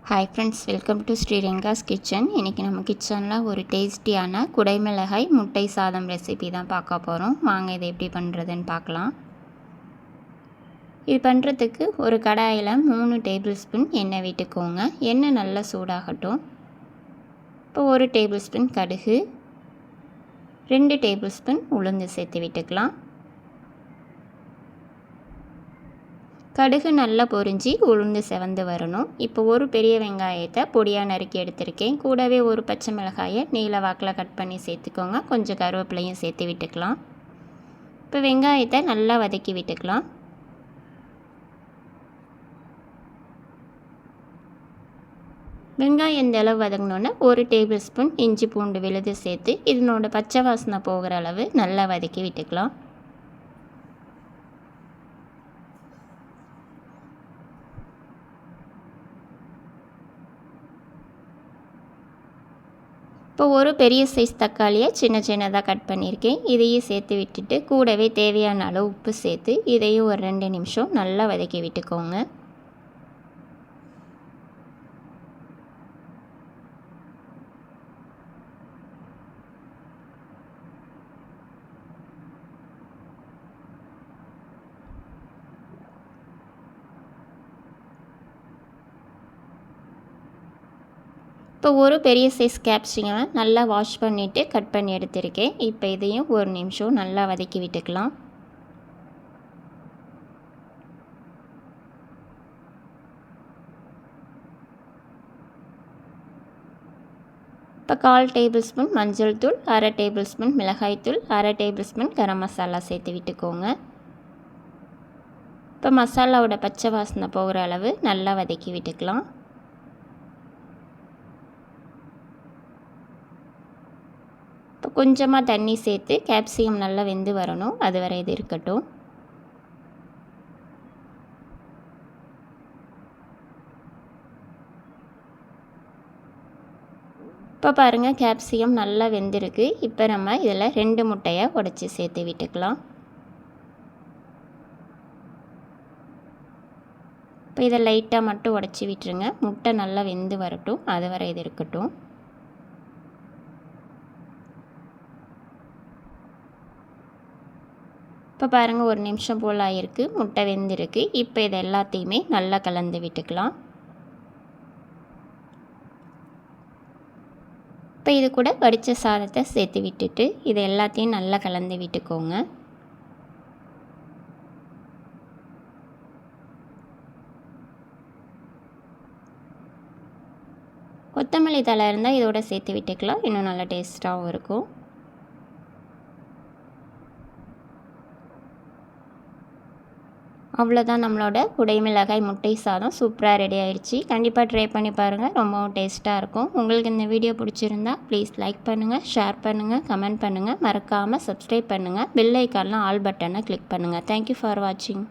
Hi friends, welcome to Sriranga's kitchen. இன்றைக்கி நம்ம கிச்சனில் ஒரு டேஸ்டியான குடைமிளகாய் முட்டை சாதம் ரெசிபி தான் பார்க்க போகிறோம். வாங்க இதை எப்படி பண்ணுறதுன்னு பார்க்கலாம். இது பண்ணுறதுக்கு ஒரு கடாயில் 3 டேபிள் ஸ்பூன் எண்ணெய் விட்டுக்கோங்க. எண்ணெய் நல்லா சூடாகட்டும். இப்போ 1 டேபிள் ஸ்பூன் கடுகு, 2 டேபிள் ஸ்பூன் உளுந்து சேர்த்து விட்டுக்கலாம். கடுகு நல்லா பொரிஞ்சு உளுந்து செவந்து வரணும். இப்போ ஒரு பெரிய வெங்காயத்தை பொடியாக நறுக்கி எடுத்திருக்கேன். கூடவே ஒரு பச்சை மிளகாயை நீல வாக்கில் கட் பண்ணி சேர்த்துக்கோங்க. கொஞ்சம் கருவேப்பிலையும் சேர்த்து விட்டுக்கலாம். இப்போ வெங்காயத்தை நல்லா வதக்கி விட்டுக்கலாம். வெங்காயம் இந்த அளவு வதங்கினோன்னே 1 டேபிள் ஸ்பூன் இஞ்சி பூண்டு விழுது சேர்த்து இதனோட பச்சை வாசனை போகிற அளவு நல்லா வதக்கி விட்டுக்கலாம். இப்போ ஒரு பெரிய சைஸ் தக்காளியை சின்ன சின்னதாக கட் பண்ணியிருக்கேன். இதையும் சேர்த்து விட்டுட்டு கூடவே தேவையான அளவு உப்பு சேர்த்து இதையும் ஒரு 2 நிமிஷம் நல்லா வதக்கி விட்டுக்கோங்க. இப்போ ஒரு பெரிய சைஸ் கேப்சிகமை நல்லா வாஷ் பண்ணிவிட்டு கட் பண்ணி எடுத்திருக்கேன். இப்போ இதையும் ஒரு நிமிஷம் நல்லா வதக்கி விட்டுக்கலாம். இப்போ 1/4 டேபிள் ஸ்பூன் மஞ்சள் தூள், 1/2 டேபிள் ஸ்பூன் மிளகாய் தூள், 1/2 டேபிள் ஸ்பூன் கரம் மசாலா சேர்த்து விட்டுக்கோங்க. இப்போ மசாலாவோட பச்சை வாசனை போகிற அளவு நல்லா வதக்கி விட்டுக்கலாம். இப்போ கொஞ்சமாக தண்ணி சேர்த்து கேப்சிகம் நல்லா வெந்து வரணும். அது வரை இது இருக்கட்டும். இப்போ பாருங்கள், கேப்சிகம் நல்லா வெந்திருக்கு. இப்போ நம்ம இதில் 2 முட்டையை உடைச்சி சேர்த்து விட்டுக்கலாம். இப்போ இதை லைட்டாக மட்டும் உடைச்சி விட்டுருங்க. முட்டை நல்லா வெந்து வரட்டும். அது வரை இது இருக்கட்டும். இப்போ பாருங்கள், 1 நிமிஷம் போல் ஆகிருக்கு. முட்டை வெந்திருக்கு. இப்போ இதை எல்லாத்தையுமே நல்லா கலந்து விட்டுக்கலாம். இப்போ இது கூட வடித்த சாதத்தை சேர்த்து விட்டுட்டு இதை எல்லாத்தையும் நல்லா கலந்து விட்டுக்கோங்க. கொத்தமல்லி தழை இருந்தால் இதோட சேர்த்து விட்டுக்கலாம். இன்னும் நல்லா டேஸ்ட்டாகவும் இருக்கும். அவ்வளோதான், நம்மளோட குடைமிளகாய் முட்டை சாதம் சூப்பராக ரெடி ஆகிடுச்சு. கண்டிப்பாக ட்ரை பண்ணி பாருங்கள். ரொம்பவும் டேஸ்ட்டாக இருக்கும். உங்களுக்கு இந்த வீடியோ பிடிச்சிருந்தா ப்ளீஸ் லைக் பண்ணுங்கள், ஷேர் பண்ணுங்கள், கமெண்ட் பண்ணுங்கள். மறக்காமல் சப்ஸ்கிரைப் பண்ணுங்கள். பெல் ஐக்கான்லாம் ஆல் பட்டனை கிளிக் பண்ணுங்கள். தேங்க்யூ ஃபார் வாட்சிங்.